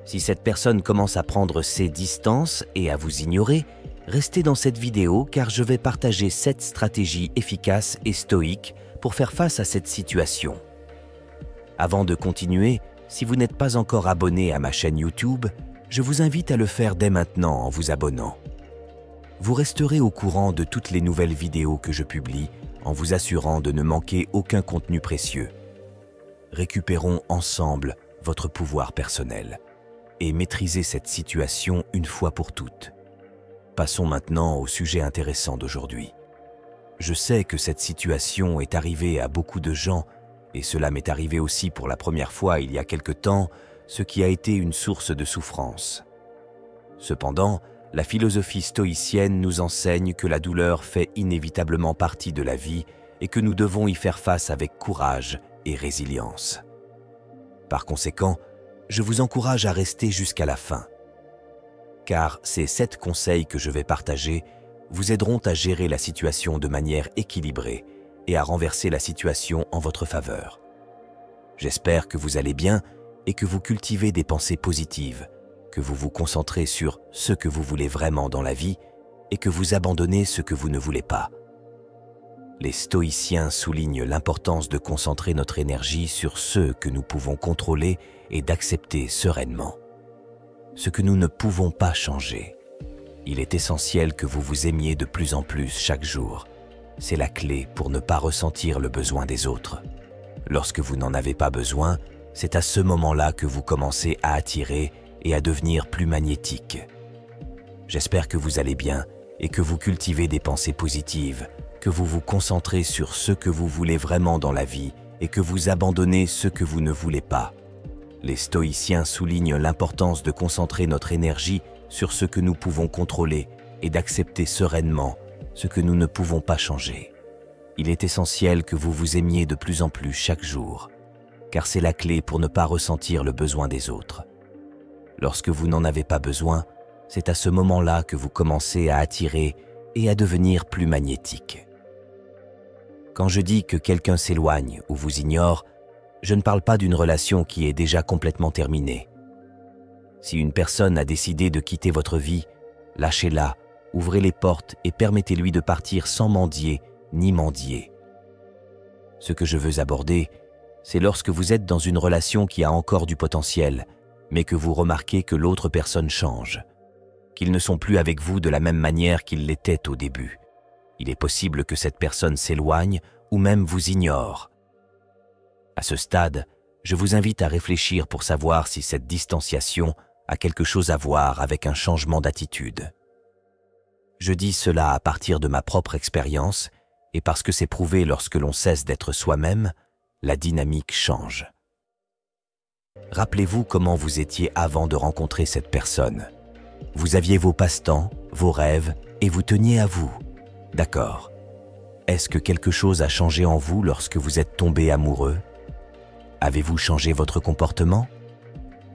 Si cette personne commence à prendre ses distances et à vous ignorer, restez dans cette vidéo car je vais partager 7 stratégies efficaces et stoïques pour faire face à cette situation. Avant de continuer, si vous n'êtes pas encore abonné à ma chaîne YouTube, je vous invite à le faire dès maintenant en vous abonnant. Vous resterez au courant de toutes les nouvelles vidéos que je publie en vous assurant de ne manquer aucun contenu précieux. Récupérons ensemble votre pouvoir personnel et maîtrisez cette situation une fois pour toutes. Passons maintenant au sujet intéressant d'aujourd'hui. Je sais que cette situation est arrivée à beaucoup de gens et cela m'est arrivé aussi pour la première fois il y a quelque temps, ce qui a été une source de souffrance. Cependant, la philosophie stoïcienne nous enseigne que la douleur fait inévitablement partie de la vie et que nous devons y faire face avec courage et résilience. Par conséquent, je vous encourage à rester jusqu'à la fin, car ces 7 conseils que je vais partager vous aideront à gérer la situation de manière équilibrée et à renverser la situation en votre faveur. J'espère que vous allez bien et que vous cultivez des pensées positives, que vous vous concentrez sur ce que vous voulez vraiment dans la vie et que vous abandonnez ce que vous ne voulez pas. Les stoïciens soulignent l'importance de concentrer notre énergie sur ce que nous pouvons contrôler et d'accepter sereinement. Ce que nous ne pouvons pas changer. Il est essentiel que vous vous aimiez de plus en plus chaque jour. C'est la clé pour ne pas ressentir le besoin des autres. Lorsque vous n'en avez pas besoin, c'est à ce moment-là que vous commencez à attirer et à devenir plus magnétique. J'espère que vous allez bien et que vous cultivez des pensées positives, que vous vous concentrez sur ce que vous voulez vraiment dans la vie et que vous abandonnez ce que vous ne voulez pas. Les stoïciens soulignent l'importance de concentrer notre énergie sur ce que nous pouvons contrôler et d'accepter sereinement ce que nous ne pouvons pas changer. Il est essentiel que vous vous aimiez de plus en plus chaque jour, car c'est la clé pour ne pas ressentir le besoin des autres. Lorsque vous n'en avez pas besoin, c'est à ce moment-là que vous commencez à attirer et à devenir plus magnétique. Quand je dis que quelqu'un s'éloigne ou vous ignore, je ne parle pas d'une relation qui est déjà complètement terminée. Si une personne a décidé de quitter votre vie, lâchez-la, ouvrez les portes et permettez-lui de partir sans mendier ni mendier. Ce que je veux aborder, c'est lorsque vous êtes dans une relation qui a encore du potentiel, mais que vous remarquez que l'autre personne change, qu'ils ne sont plus avec vous de la même manière qu'ils l'étaient au début. Il est possible que cette personne s'éloigne ou même vous ignore. À ce stade, je vous invite à réfléchir pour savoir si cette distanciation a quelque chose à voir avec un changement d'attitude. Je dis cela à partir de ma propre expérience et parce que c'est prouvé lorsque l'on cesse d'être soi-même, la dynamique change. Rappelez-vous comment vous étiez avant de rencontrer cette personne. Vous aviez vos passe-temps, vos rêves et vous teniez à vous. D'accord. Est-ce que quelque chose a changé en vous lorsque vous êtes tombé amoureux? Avez-vous changé votre comportement?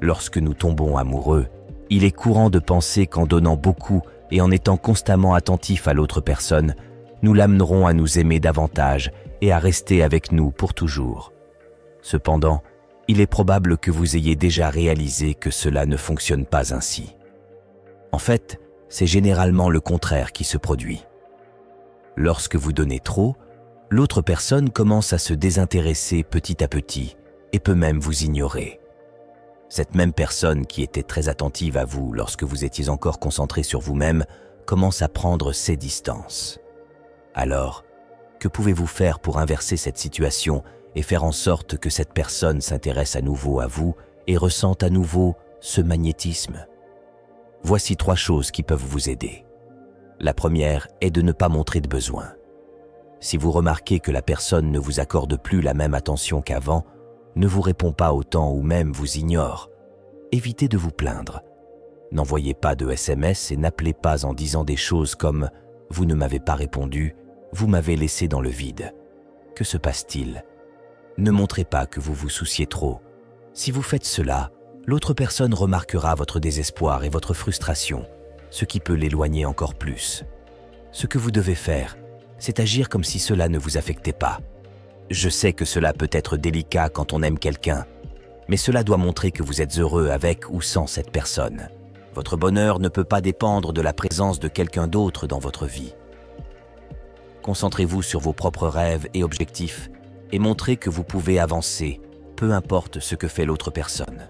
Lorsque nous tombons amoureux, il est courant de penser qu'en donnant beaucoup et en étant constamment attentif à l'autre personne, nous l'amènerons à nous aimer davantage et à rester avec nous pour toujours. Cependant, il est probable que vous ayez déjà réalisé que cela ne fonctionne pas ainsi. En fait, c'est généralement le contraire qui se produit. Lorsque vous donnez trop, l'autre personne commence à se désintéresser petit à petit et peut même vous ignorer. Cette même personne qui était très attentive à vous lorsque vous étiez encore concentré sur vous-même commence à prendre ses distances. Alors, que pouvez-vous faire pour inverser cette situation et faire en sorte que cette personne s'intéresse à nouveau à vous et ressente à nouveau ce magnétisme? Voici 3 choses qui peuvent vous aider. La première est de ne pas montrer de besoin. Si vous remarquez que la personne ne vous accorde plus la même attention qu'avant, ne vous répond pas autant ou même vous ignore, évitez de vous plaindre. N'envoyez pas de SMS et n'appelez pas en disant des choses comme « Vous ne m'avez pas répondu, vous m'avez laissé dans le vide ». Que se passe-t-il? Ne montrez pas que vous vous souciez trop. Si vous faites cela, l'autre personne remarquera votre désespoir et votre frustration, ce qui peut l'éloigner encore plus. Ce que vous devez faire, c'est agir comme si cela ne vous affectait pas. Je sais que cela peut être délicat quand on aime quelqu'un, mais cela doit montrer que vous êtes heureux avec ou sans cette personne. Votre bonheur ne peut pas dépendre de la présence de quelqu'un d'autre dans votre vie. Concentrez-vous sur vos propres rêves et objectifs et montrez que vous pouvez avancer, peu importe ce que fait l'autre personne.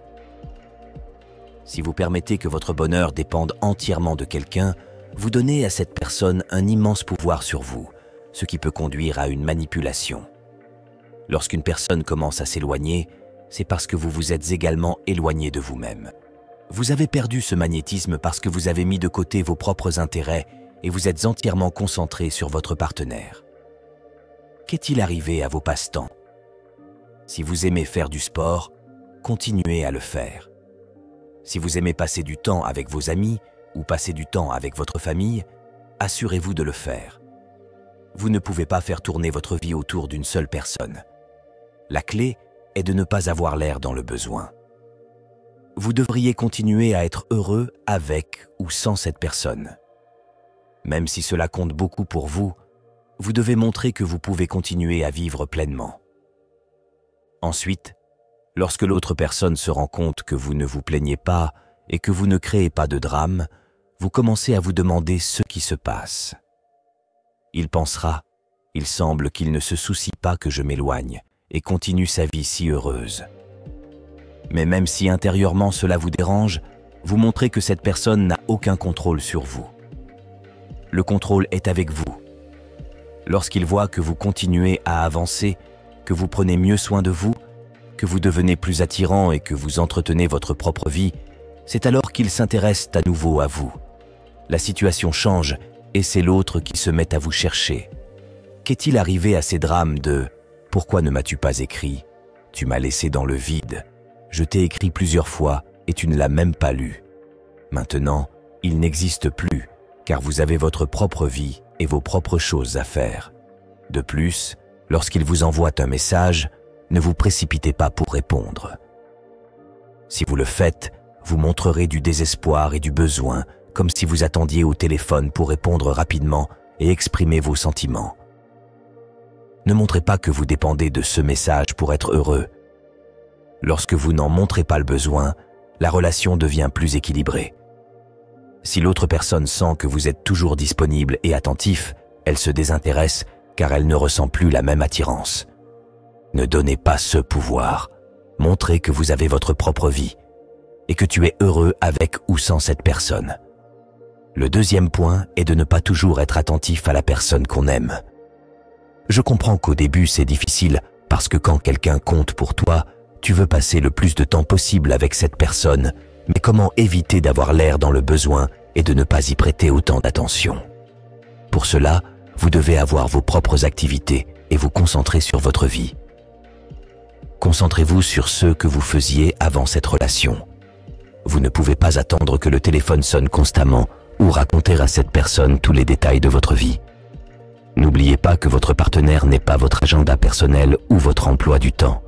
Si vous permettez que votre bonheur dépende entièrement de quelqu'un, vous donnez à cette personne un immense pouvoir sur vous, ce qui peut conduire à une manipulation. Lorsqu'une personne commence à s'éloigner, c'est parce que vous vous êtes également éloigné de vous-même. Vous avez perdu ce magnétisme parce que vous avez mis de côté vos propres intérêts et vous êtes entièrement concentré sur votre partenaire. Qu'est-il arrivé à vos passe-temps? Si vous aimez faire du sport, continuez à le faire. Si vous aimez passer du temps avec vos amis ou passer du temps avec votre famille, assurez-vous de le faire. Vous ne pouvez pas faire tourner votre vie autour d'une seule personne. La clé est de ne pas avoir l'air dans le besoin. Vous devriez continuer à être heureux avec ou sans cette personne. Même si cela compte beaucoup pour vous, vous devez montrer que vous pouvez continuer à vivre pleinement. Ensuite, lorsque l'autre personne se rend compte que vous ne vous plaignez pas et que vous ne créez pas de drame, vous commencez à vous demander ce qui se passe. Il pensera, il semble qu'il ne se soucie pas que je m'éloigne et continue sa vie si heureuse. Mais même si intérieurement cela vous dérange, vous montrez que cette personne n'a aucun contrôle sur vous. Le contrôle est avec vous. Lorsqu'il voit que vous continuez à avancer, que vous prenez mieux soin de vous, que vous devenez plus attirant et que vous entretenez votre propre vie, c'est alors qu'il s'intéresse à nouveau à vous. La situation change et c'est l'autre qui se met à vous chercher. Qu'est-il arrivé à ces drames de « Pourquoi ne m'as-tu pas écrit ? Tu m'as laissé dans le vide. Je t'ai écrit plusieurs fois et tu ne l'as même pas lu. Maintenant, il n'existe plus car vous avez votre propre vie et vos propres choses à faire. De plus, lorsqu'il vous envoie un message, ne vous précipitez pas pour répondre. Si vous le faites, vous montrerez du désespoir et du besoin, comme si vous attendiez au téléphone pour répondre rapidement et exprimer vos sentiments. Ne montrez pas que vous dépendez de ce message pour être heureux. Lorsque vous n'en montrez pas le besoin, la relation devient plus équilibrée. Si l'autre personne sent que vous êtes toujours disponible et attentif, elle se désintéresse car elle ne ressent plus la même attirance. Ne donnez pas ce pouvoir. Montrez que vous avez votre propre vie et que tu es heureux avec ou sans cette personne. Le deuxième point est de ne pas toujours être attentif à la personne qu'on aime. Je comprends qu'au début c'est difficile parce que quand quelqu'un compte pour toi, tu veux passer le plus de temps possible avec cette personne, mais comment éviter d'avoir l'air dans le besoin et de ne pas y prêter autant d'attention? Pour cela, vous devez avoir vos propres activités et vous concentrer sur votre vie. Concentrez-vous sur ce que vous faisiez avant cette relation. Vous ne pouvez pas attendre que le téléphone sonne constamment ou raconter à cette personne tous les détails de votre vie. N'oubliez pas que votre partenaire n'est pas votre agenda personnel ou votre emploi du temps.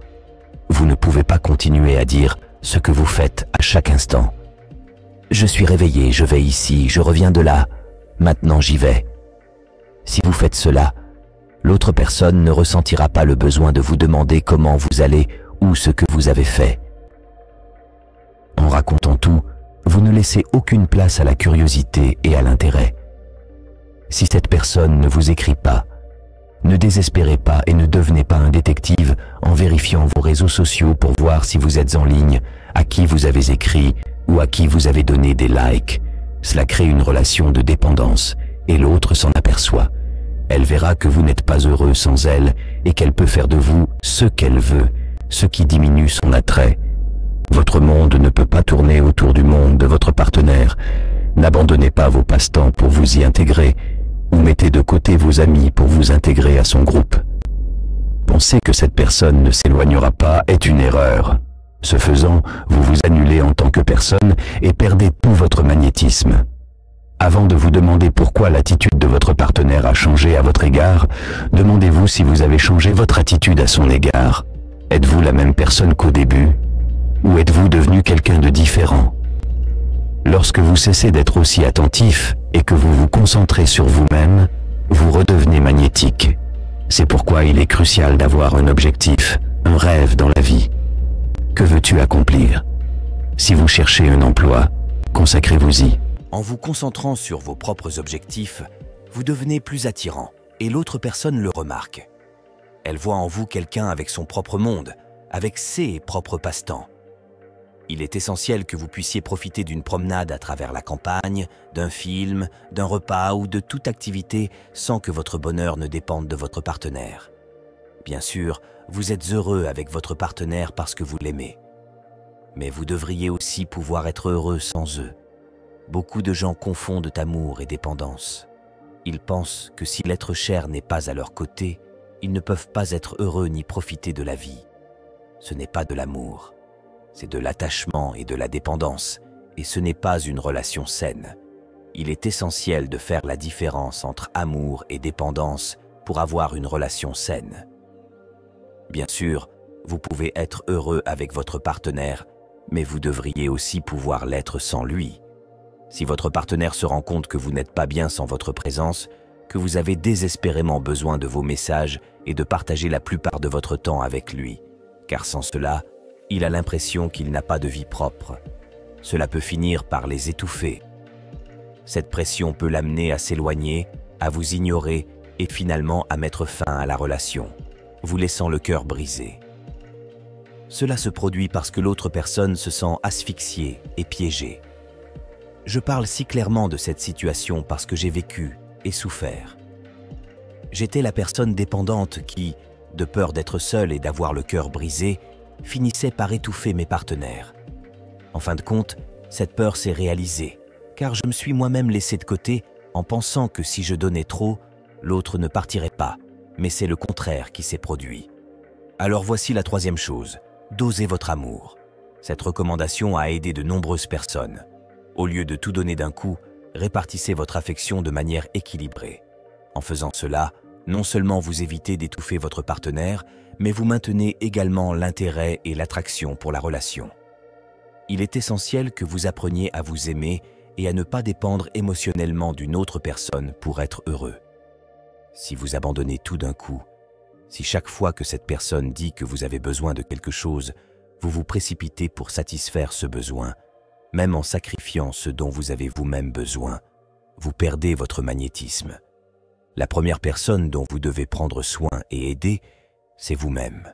Vous ne pouvez pas continuer à dire ce que vous faites à chaque instant. Je suis réveillé, je vais ici, je reviens de là, maintenant j'y vais. Si vous faites cela, l'autre personne ne ressentira pas le besoin de vous demander comment vous allez ou ce que vous avez fait. En racontant tout, vous ne laissez aucune place à la curiosité et à l'intérêt. Si cette personne ne vous écrit pas, ne désespérez pas et ne devenez pas un détective en vérifiant vos réseaux sociaux pour voir si vous êtes en ligne, à qui vous avez écrit ou à qui vous avez donné des likes. Cela crée une relation de dépendance et l'autre s'en aperçoit. Elle verra que vous n'êtes pas heureux sans elle et qu'elle peut faire de vous ce qu'elle veut, ce qui diminue son attrait. Votre monde ne peut pas tourner autour du monde de votre partenaire. N'abandonnez pas vos passe-temps pour vous y intégrer ou mettez de côté vos amis pour vous intégrer à son groupe. Penser que cette personne ne s'éloignera pas est une erreur. Ce faisant, vous vous annulez en tant que personne et perdez tout votre magnétisme. Avant de vous demander pourquoi l'attitude de votre partenaire a changé à votre égard, demandez-vous si vous avez changé votre attitude à son égard. Êtes-vous la même personne qu'au début? Ou êtes-vous devenu quelqu'un de différent? Lorsque vous cessez d'être aussi attentif et que vous vous concentrez sur vous-même, vous redevenez magnétique. C'est pourquoi il est crucial d'avoir un objectif, un rêve dans la vie. Que veux-tu accomplir? Si vous cherchez un emploi, consacrez-vous-y. En vous concentrant sur vos propres objectifs, vous devenez plus attirant et l'autre personne le remarque. Elle voit en vous quelqu'un avec son propre monde, avec ses propres passe-temps. Il est essentiel que vous puissiez profiter d'une promenade à travers la campagne, d'un film, d'un repas ou de toute activité sans que votre bonheur ne dépende de votre partenaire. Bien sûr, vous êtes heureux avec votre partenaire parce que vous l'aimez. Mais vous devriez aussi pouvoir être heureux sans eux. Beaucoup de gens confondent amour et dépendance. Ils pensent que si l'être cher n'est pas à leur côté, ils ne peuvent pas être heureux ni profiter de la vie. Ce n'est pas de l'amour. C'est de l'attachement et de la dépendance, et ce n'est pas une relation saine. Il est essentiel de faire la différence entre amour et dépendance pour avoir une relation saine. Bien sûr, vous pouvez être heureux avec votre partenaire, mais vous devriez aussi pouvoir l'être sans lui. Si votre partenaire se rend compte que vous n'êtes pas bien sans votre présence, que vous avez désespérément besoin de vos messages et de partager la plupart de votre temps avec lui, car sans cela, il a l'impression qu'il n'a pas de vie propre. Cela peut finir par les étouffer. Cette pression peut l'amener à s'éloigner, à vous ignorer et finalement à mettre fin à la relation, vous laissant le cœur brisé. Cela se produit parce que l'autre personne se sent asphyxiée et piégée. Je parle si clairement de cette situation parce que j'ai vécu et souffert. J'étais la personne dépendante qui, de peur d'être seule et d'avoir le cœur brisé, finissait par étouffer mes partenaires. En fin de compte, cette peur s'est réalisée, car je me suis moi-même laissé de côté en pensant que si je donnais trop, l'autre ne partirait pas, mais c'est le contraire qui s'est produit. Alors voici la troisième chose, dosez votre amour. Cette recommandation a aidé de nombreuses personnes. Au lieu de tout donner d'un coup, répartissez votre affection de manière équilibrée. En faisant cela, non seulement vous évitez d'étouffer votre partenaire, mais vous maintenez également l'intérêt et l'attraction pour la relation. Il est essentiel que vous appreniez à vous aimer et à ne pas dépendre émotionnellement d'une autre personne pour être heureux. Si vous abandonnez tout d'un coup, si chaque fois que cette personne dit que vous avez besoin de quelque chose, vous vous précipitez pour satisfaire ce besoin, même en sacrifiant ce dont vous avez vous-même besoin, vous perdez votre magnétisme. La première personne dont vous devez prendre soin et aider, c'est vous-même.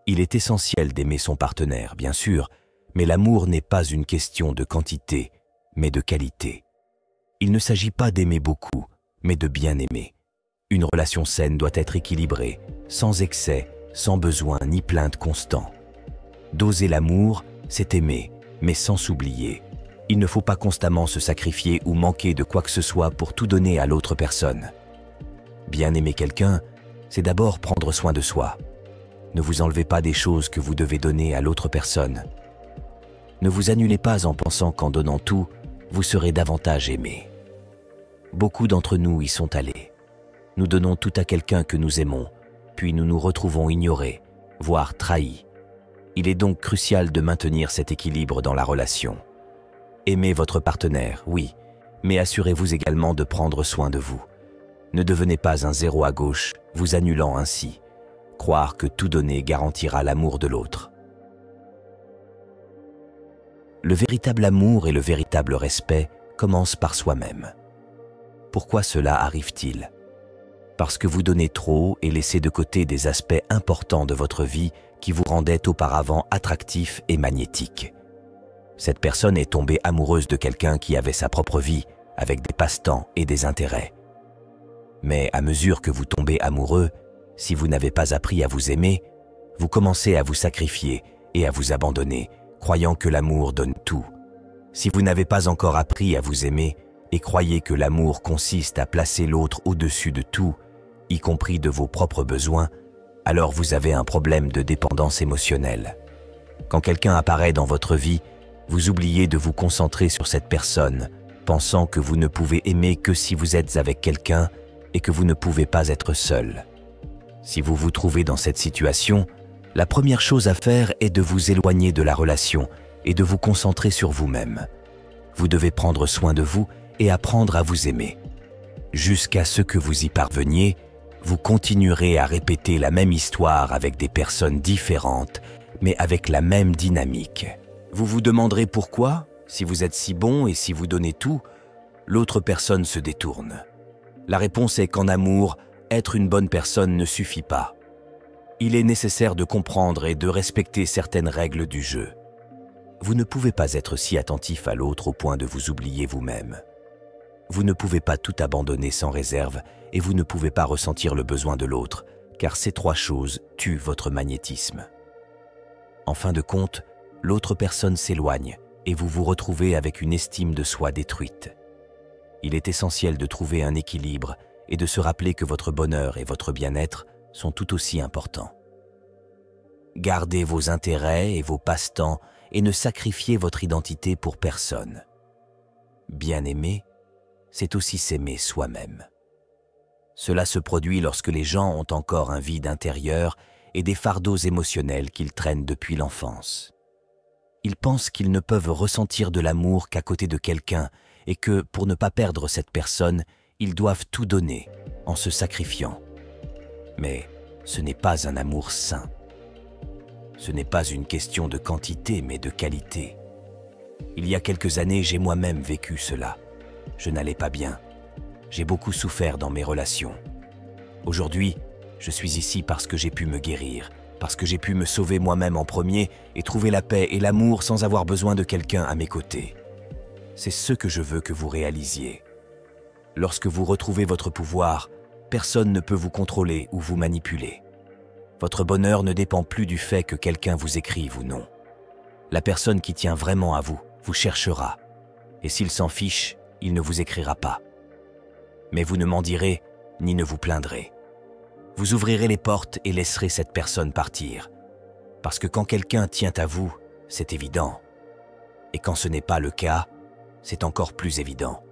Il est essentiel d'aimer son partenaire, bien sûr, mais l'amour n'est pas une question de quantité, mais de qualité. Il ne s'agit pas d'aimer beaucoup, mais de bien aimer. Une relation saine doit être équilibrée, sans excès, sans besoin ni plainte constant. Doser l'amour, c'est aimer, mais sans s'oublier. Il ne faut pas constamment se sacrifier ou manquer de quoi que ce soit pour tout donner à l'autre personne. Bien aimer quelqu'un, c'est d'abord prendre soin de soi. Ne vous enlevez pas des choses que vous devez donner à l'autre personne. Ne vous annulez pas en pensant qu'en donnant tout, vous serez davantage aimé. Beaucoup d'entre nous y sont allés. Nous donnons tout à quelqu'un que nous aimons, puis nous nous retrouvons ignorés, voire trahis. Il est donc crucial de maintenir cet équilibre dans la relation. Aimez votre partenaire, oui, mais assurez-vous également de prendre soin de vous. Ne devenez pas un zéro à gauche, vous annulant ainsi. Croire que tout donner garantira l'amour de l'autre. Le véritable amour et le véritable respect commencent par soi-même. Pourquoi cela arrive-t-il? Parce que vous donnez trop et laissez de côté des aspects importants de votre vie qui vous rendaient auparavant attractif et magnétique. Cette personne est tombée amoureuse de quelqu'un qui avait sa propre vie, avec des passe-temps et des intérêts. Mais à mesure que vous tombez amoureux, si vous n'avez pas appris à vous aimer, vous commencez à vous sacrifier et à vous abandonner, croyant que l'amour donne tout. Si vous n'avez pas encore appris à vous aimer et croyez que l'amour consiste à placer l'autre au-dessus de tout, y compris de vos propres besoins, alors vous avez un problème de dépendance émotionnelle. Quand quelqu'un apparaît dans votre vie, vous oubliez de vous concentrer sur cette personne, pensant que vous ne pouvez aimer que si vous êtes avec quelqu'un et que vous ne pouvez pas être seul. Si vous vous trouvez dans cette situation, la première chose à faire est de vous éloigner de la relation et de vous concentrer sur vous-même. Vous devez prendre soin de vous et apprendre à vous aimer. Jusqu'à ce que vous y parveniez, vous continuerez à répéter la même histoire avec des personnes différentes, mais avec la même dynamique. Vous vous demanderez pourquoi, si vous êtes si bon et si vous donnez tout, l'autre personne se détourne. La réponse est qu'en amour, être une bonne personne ne suffit pas. Il est nécessaire de comprendre et de respecter certaines règles du jeu. Vous ne pouvez pas être si attentif à l'autre au point de vous oublier vous-même. Vous ne pouvez pas tout abandonner sans réserve et vous ne pouvez pas ressentir le besoin de l'autre, car ces trois choses tuent votre magnétisme. En fin de compte, l'autre personne s'éloigne et vous vous retrouvez avec une estime de soi détruite. Il est essentiel de trouver un équilibre et de se rappeler que votre bonheur et votre bien-être sont tout aussi importants. Gardez vos intérêts et vos passe-temps et ne sacrifiez votre identité pour personne. Bien aimer, c'est aussi s'aimer soi-même. Cela se produit lorsque les gens ont encore un vide intérieur et des fardeaux émotionnels qu'ils traînent depuis l'enfance. Ils pensent qu'ils ne peuvent ressentir de l'amour qu'à côté de quelqu'un et que, pour ne pas perdre cette personne, ils doivent tout donner en se sacrifiant. Mais ce n'est pas un amour sain. Ce n'est pas une question de quantité, mais de qualité. Il y a quelques années, j'ai moi-même vécu cela. Je n'allais pas bien. J'ai beaucoup souffert dans mes relations. Aujourd'hui, je suis ici parce que j'ai pu me guérir, parce que j'ai pu me sauver moi-même en premier et trouver la paix et l'amour sans avoir besoin de quelqu'un à mes côtés. C'est ce que je veux que vous réalisiez. Lorsque vous retrouvez votre pouvoir, personne ne peut vous contrôler ou vous manipuler. Votre bonheur ne dépend plus du fait que quelqu'un vous écrive ou non. La personne qui tient vraiment à vous vous cherchera. Et s'il s'en fiche, il ne vous écrira pas. Mais vous ne mendirez ni ne vous plaindrez. Vous ouvrirez les portes et laisserez cette personne partir. Parce que quand quelqu'un tient à vous, c'est évident. Et quand ce n'est pas le cas, c'est encore plus évident.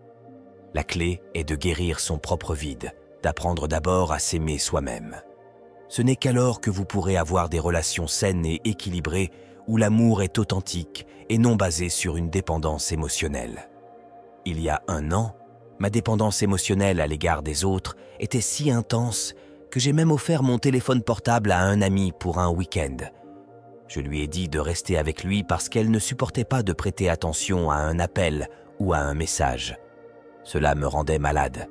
La clé est de guérir son propre vide, d'apprendre d'abord à s'aimer soi-même. Ce n'est qu'alors que vous pourrez avoir des relations saines et équilibrées où l'amour est authentique et non basé sur une dépendance émotionnelle. Il y a 1 an, ma dépendance émotionnelle à l'égard des autres était si intense que j'ai même offert mon téléphone portable à un ami pour un week-end. Je lui ai dit de rester avec lui parce qu'elle ne supportait pas de prêter attention à un appel ou à un message. Cela me rendait malade.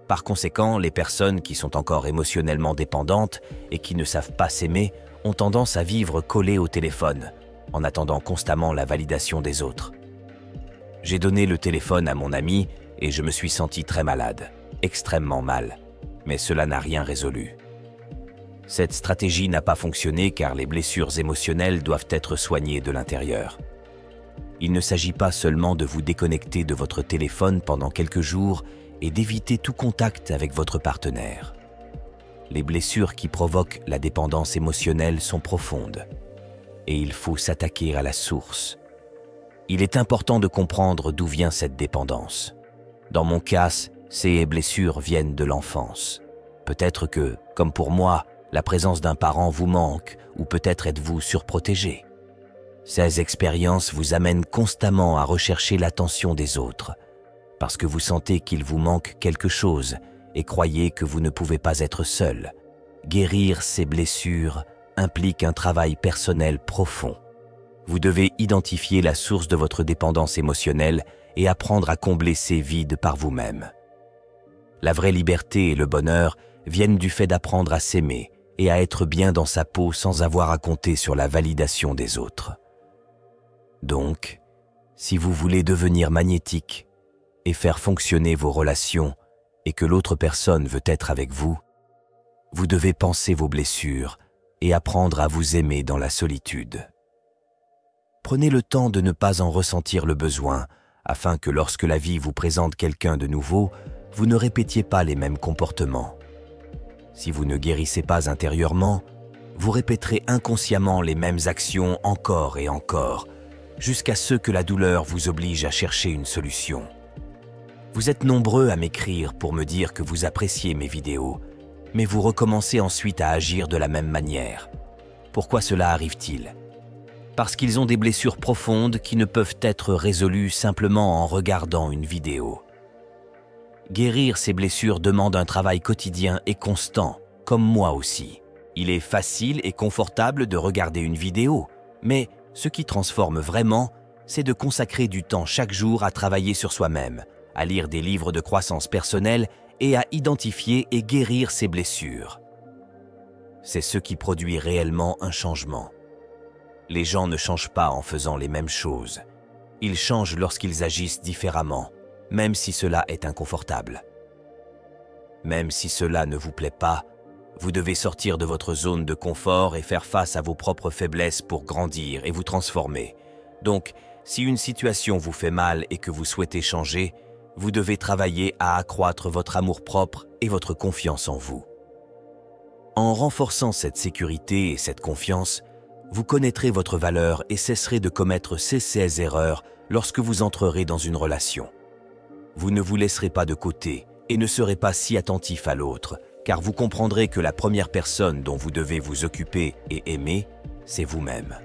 Par conséquent, les personnes qui sont encore émotionnellement dépendantes et qui ne savent pas s'aimer ont tendance à vivre collées au téléphone, en attendant constamment la validation des autres. J'ai donné le téléphone à mon ami et je me suis senti très malade, extrêmement mal, mais cela n'a rien résolu. Cette stratégie n'a pas fonctionné car les blessures émotionnelles doivent être soignées de l'intérieur. Il ne s'agit pas seulement de vous déconnecter de votre téléphone pendant quelques jours et d'éviter tout contact avec votre partenaire. Les blessures qui provoquent la dépendance émotionnelle sont profondes et il faut s'attaquer à la source. Il est important de comprendre d'où vient cette dépendance. Dans mon cas, ces blessures viennent de l'enfance. Peut-être que, comme pour moi, la présence d'un parent vous manque ou peut-être êtes-vous surprotégé. Ces expériences vous amènent constamment à rechercher l'attention des autres parce que vous sentez qu'il vous manque quelque chose et croyez que vous ne pouvez pas être seul. Guérir ces blessures implique un travail personnel profond. Vous devez identifier la source de votre dépendance émotionnelle et apprendre à combler ces vides par vous-même. La vraie liberté et le bonheur viennent du fait d'apprendre à s'aimer et à être bien dans sa peau sans avoir à compter sur la validation des autres. Donc, si vous voulez devenir magnétique et faire fonctionner vos relations et que l'autre personne veut être avec vous, vous devez penser vos blessures et apprendre à vous aimer dans la solitude. Prenez le temps de ne pas en ressentir le besoin afin que lorsque la vie vous présente quelqu'un de nouveau, vous ne répétiez pas les mêmes comportements. Si vous ne guérissez pas intérieurement, vous répéterez inconsciemment les mêmes actions encore et encore, jusqu'à ce que la douleur vous oblige à chercher une solution. Vous êtes nombreux à m'écrire pour me dire que vous appréciez mes vidéos, mais vous recommencez ensuite à agir de la même manière. Pourquoi cela arrive-t-il ? Parce qu'ils ont des blessures profondes qui ne peuvent être résolues simplement en regardant une vidéo. Guérir ces blessures demande un travail quotidien et constant, comme moi aussi. Il est facile et confortable de regarder une vidéo, mais ce qui transforme vraiment, c'est de consacrer du temps chaque jour à travailler sur soi-même, à lire des livres de croissance personnelle et à identifier et guérir ses blessures. C'est ce qui produit réellement un changement. Les gens ne changent pas en faisant les mêmes choses. Ils changent lorsqu'ils agissent différemment, même si cela est inconfortable. Même si cela ne vous plaît pas, vous devez sortir de votre zone de confort et faire face à vos propres faiblesses pour grandir et vous transformer. Donc, si une situation vous fait mal et que vous souhaitez changer, vous devez travailler à accroître votre amour-propre et votre confiance en vous. En renforçant cette sécurité et cette confiance, vous connaîtrez votre valeur et cesserez de commettre ces erreurs lorsque vous entrerez dans une relation. Vous ne vous laisserez pas de côté et ne serez pas si attentif à l'autre, car vous comprendrez que la première personne dont vous devez vous occuper et aimer, c'est vous-même.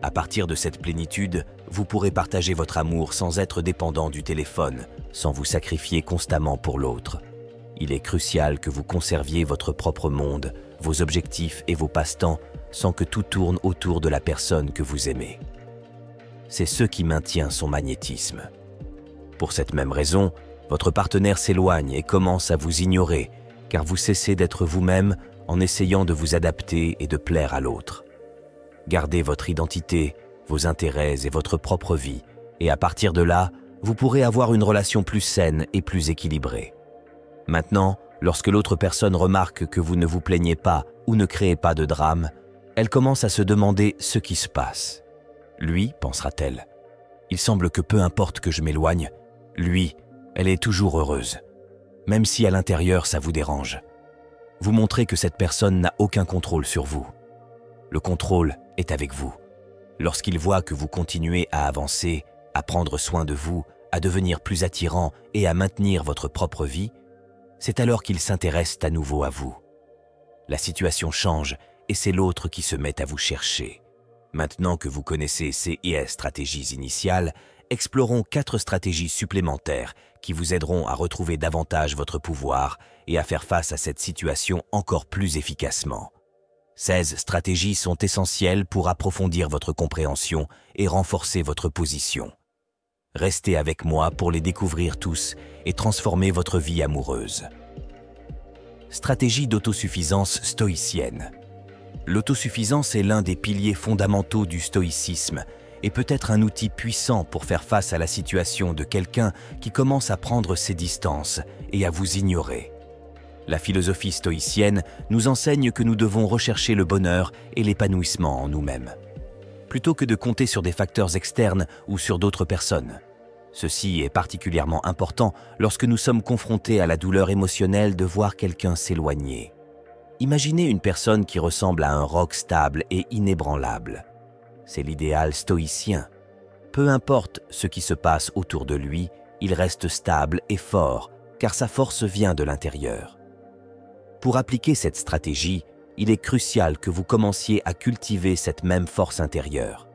À partir de cette plénitude, vous pourrez partager votre amour sans être dépendant du téléphone, sans vous sacrifier constamment pour l'autre. Il est crucial que vous conserviez votre propre monde, vos objectifs et vos passe-temps, sans que tout tourne autour de la personne que vous aimez. C'est ce qui maintient son magnétisme. Pour cette même raison, votre partenaire s'éloigne et commence à vous ignorer, car vous cessez d'être vous-même en essayant de vous adapter et de plaire à l'autre. Gardez votre identité, vos intérêts et votre propre vie, et à partir de là, vous pourrez avoir une relation plus saine et plus équilibrée. Maintenant, lorsque l'autre personne remarque que vous ne vous plaignez pas ou ne créez pas de drame, elle commence à se demander ce qui se passe. Lui, pensera-t-elle, il semble que peu importe que je m'éloigne, lui, elle est toujours heureuse. Même si à l'intérieur ça vous dérange. Vous montrez que cette personne n'a aucun contrôle sur vous. Le contrôle est avec vous. Lorsqu'il voit que vous continuez à avancer, à prendre soin de vous, à devenir plus attirant et à maintenir votre propre vie, c'est alors qu'il s'intéresse à nouveau à vous. La situation change et c'est l'autre qui se met à vous chercher. Maintenant que vous connaissez ces stratégies initiales, explorons 4 stratégies supplémentaires qui vous aideront à retrouver davantage votre pouvoir et à faire face à cette situation encore plus efficacement. 16 stratégies sont essentielles pour approfondir votre compréhension et renforcer votre position. Restez avec moi pour les découvrir tous et transformer votre vie amoureuse. Stratégie d'autosuffisance stoïcienne. L'autosuffisance est l'un des piliers fondamentaux du stoïcisme et peut être un outil puissant pour faire face à la situation de quelqu'un qui commence à prendre ses distances et à vous ignorer. La philosophie stoïcienne nous enseigne que nous devons rechercher le bonheur et l'épanouissement en nous-mêmes, plutôt que de compter sur des facteurs externes ou sur d'autres personnes. Ceci est particulièrement important lorsque nous sommes confrontés à la douleur émotionnelle de voir quelqu'un s'éloigner. Imaginez une personne qui ressemble à un roc stable et inébranlable. C'est l'idéal stoïcien. Peu importe ce qui se passe autour de lui, il reste stable et fort, car sa force vient de l'intérieur. Pour appliquer cette stratégie, il est crucial que vous commenciez à cultiver cette même force intérieure.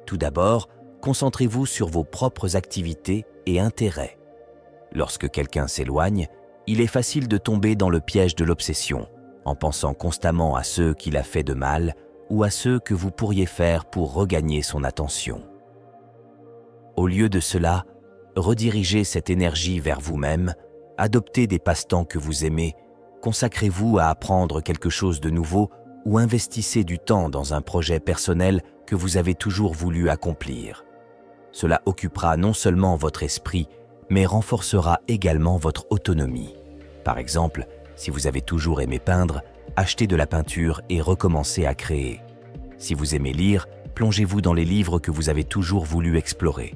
Tout d'abord, concentrez-vous sur vos propres activités et intérêts. Lorsque quelqu'un s'éloigne, il est facile de tomber dans le piège de l'obsession, en pensant constamment à ceux qu'il a fait de mal ou à ceux que vous pourriez faire pour regagner son attention. Au lieu de cela, redirigez cette énergie vers vous-même, adoptez des passe-temps que vous aimez, consacrez-vous à apprendre quelque chose de nouveau ou investissez du temps dans un projet personnel que vous avez toujours voulu accomplir. Cela occupera non seulement votre esprit, mais renforcera également votre autonomie. Par exemple, si vous avez toujours aimé peindre, achetez de la peinture et recommencez à créer. Si vous aimez lire, plongez-vous dans les livres que vous avez toujours voulu explorer.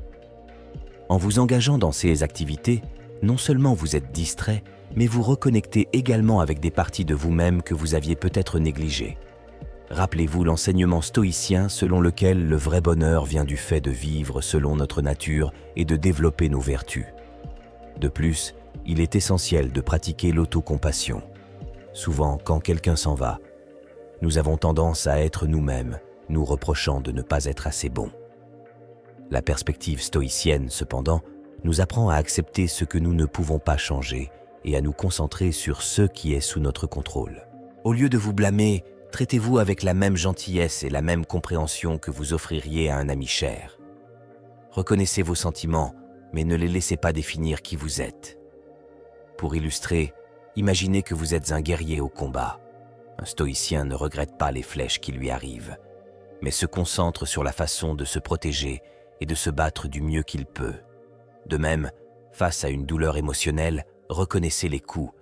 En vous engageant dans ces activités, non seulement vous êtes distrait, mais vous reconnectez également avec des parties de vous-même que vous aviez peut-être négligées. Rappelez-vous l'enseignement stoïcien selon lequel le vrai bonheur vient du fait de vivre selon notre nature et de développer nos vertus. De plus, il est essentiel de pratiquer l'autocompassion. Souvent, quand quelqu'un s'en va, nous avons tendance à être nous-mêmes, nous reprochant de ne pas être assez bons. La perspective stoïcienne, cependant, nous apprend à accepter ce que nous ne pouvons pas changer et à nous concentrer sur ce qui est sous notre contrôle. Au lieu de vous blâmer, traitez-vous avec la même gentillesse et la même compréhension que vous offririez à un ami cher. Reconnaissez vos sentiments, mais ne les laissez pas définir qui vous êtes. Pour illustrer, imaginez que vous êtes un guerrier au combat. Un stoïcien ne regrette pas les flèches qui lui arrivent, mais se concentre sur la façon de se protéger et de se battre du mieux qu'il peut. De même, face à une douleur émotionnelle, reconnaissez les coups,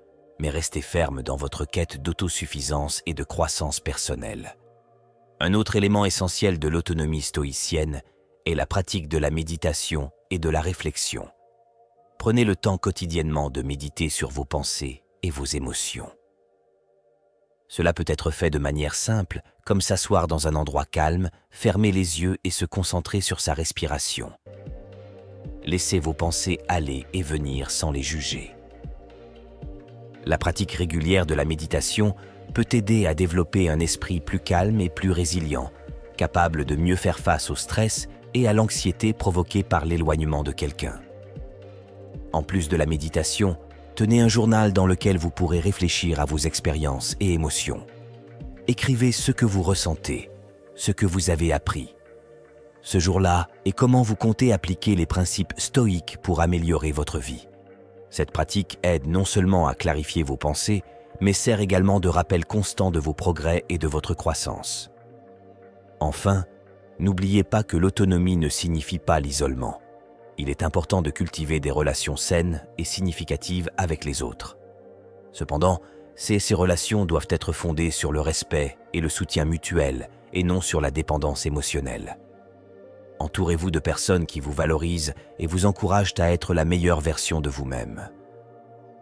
mais restez ferme dans votre quête d'autosuffisance et de croissance personnelle. Un autre élément essentiel de l'autonomie stoïcienne est la pratique de la méditation et de la réflexion. Prenez le temps quotidiennement de méditer sur vos pensées et vos émotions. Cela peut être fait de manière simple, comme s'asseoir dans un endroit calme, fermer les yeux et se concentrer sur sa respiration. Laissez vos pensées aller et venir sans les juger. La pratique régulière de la méditation peut aider à développer un esprit plus calme et plus résilient, capable de mieux faire face au stress et à l'anxiété provoquée par l'éloignement de quelqu'un. En plus de la méditation, tenez un journal dans lequel vous pourrez réfléchir à vos expériences et émotions. Écrivez ce que vous ressentez, ce que vous avez appris. Ce jour-là et comment vous comptez appliquer les principes stoïques pour améliorer votre vie. Cette pratique aide non seulement à clarifier vos pensées, mais sert également de rappel constant de vos progrès et de votre croissance. Enfin, n'oubliez pas que l'autonomie ne signifie pas l'isolement. Il est important de cultiver des relations saines et significatives avec les autres. Cependant, ces relations doivent être fondées sur le respect et le soutien mutuel et non sur la dépendance émotionnelle. Entourez-vous de personnes qui vous valorisent et vous encouragent à être la meilleure version de vous-même.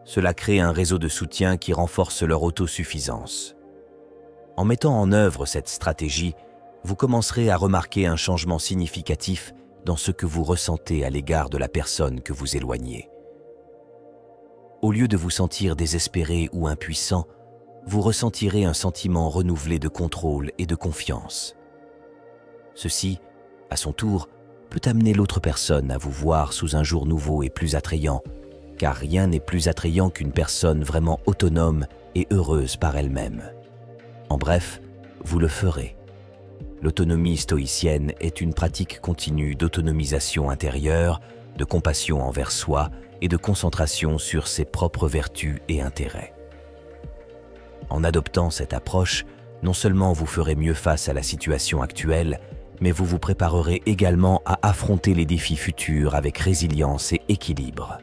Cela crée un réseau de soutien qui renforce leur autosuffisance. En mettant en œuvre cette stratégie, vous commencerez à remarquer un changement significatif dans ce que vous ressentez à l'égard de la personne que vous éloignez. Au lieu de vous sentir désespéré ou impuissant, vous ressentirez un sentiment renouvelé de contrôle et de confiance. Ceci, à son tour, peut amener l'autre personne à vous voir sous un jour nouveau et plus attrayant, car rien n'est plus attrayant qu'une personne vraiment autonome et heureuse par elle-même. En bref, vous le ferez. L'autonomie stoïcienne est une pratique continue d'autonomisation intérieure, de compassion envers soi et de concentration sur ses propres vertus et intérêts. En adoptant cette approche, non seulement vous ferez mieux face à la situation actuelle, mais vous vous préparerez également à affronter les défis futurs avec résilience et équilibre.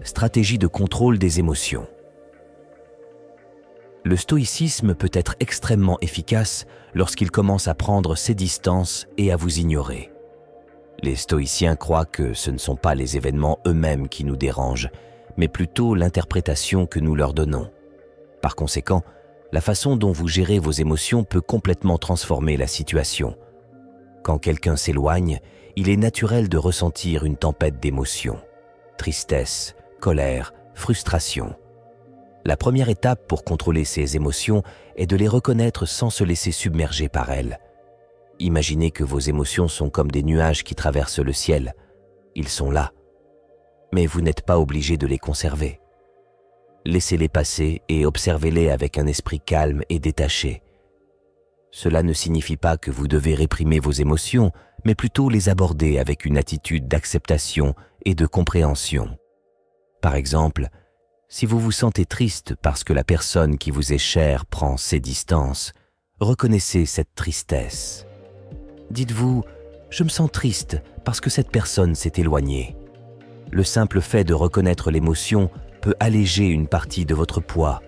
Stratégie de contrôle des émotions. Le stoïcisme peut être extrêmement efficace lorsqu'il commence à prendre ses distances et à vous ignorer. Les stoïciens croient que ce ne sont pas les événements eux-mêmes qui nous dérangent, mais plutôt l'interprétation que nous leur donnons. Par conséquent, la façon dont vous gérez vos émotions peut complètement transformer la situation. Quand quelqu'un s'éloigne, il est naturel de ressentir une tempête d'émotions. Tristesse, colère, frustration. La première étape pour contrôler ces émotions est de les reconnaître sans se laisser submerger par elles. Imaginez que vos émotions sont comme des nuages qui traversent le ciel. Ils sont là, mais vous n'êtes pas obligé de les conserver. Laissez-les passer et observez-les avec un esprit calme et détaché. Cela ne signifie pas que vous devez réprimer vos émotions, mais plutôt les aborder avec une attitude d'acceptation et de compréhension. Par exemple, si vous vous sentez triste parce que la personne qui vous est chère prend ses distances, reconnaissez cette tristesse. Dites-vous « Je me sens triste parce que cette personne s'est éloignée ». Le simple fait de reconnaître l'émotion peut alléger une partie de votre poids.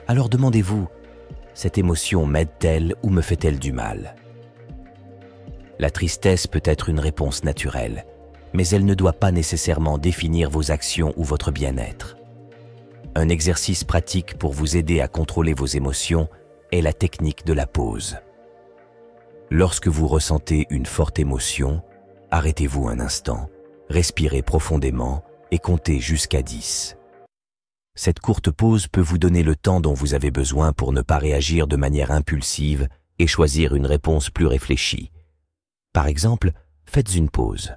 Alors demandez-vous « Cette émotion m'aide-t-elle ou me fait-elle du mal ?» La tristesse peut être une réponse naturelle, mais elle ne doit pas nécessairement définir vos actions ou votre bien-être. Un exercice pratique pour vous aider à contrôler vos émotions est la technique de la pause. Lorsque vous ressentez une forte émotion, arrêtez-vous un instant, respirez profondément et comptez jusqu'à 10. Cette courte pause peut vous donner le temps dont vous avez besoin pour ne pas réagir de manière impulsive et choisir une réponse plus réfléchie. Par exemple, faites une pause.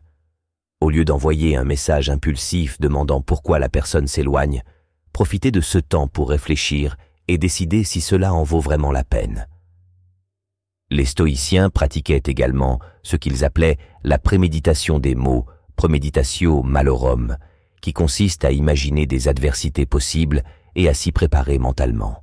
Au lieu d'envoyer un message impulsif demandant pourquoi la personne s'éloigne, profitez de ce temps pour réfléchir et décider si cela en vaut vraiment la peine. Les stoïciens pratiquaient également ce qu'ils appelaient la préméditation des maux, premeditatio malorum, qui consiste à imaginer des adversités possibles et à s'y préparer mentalement.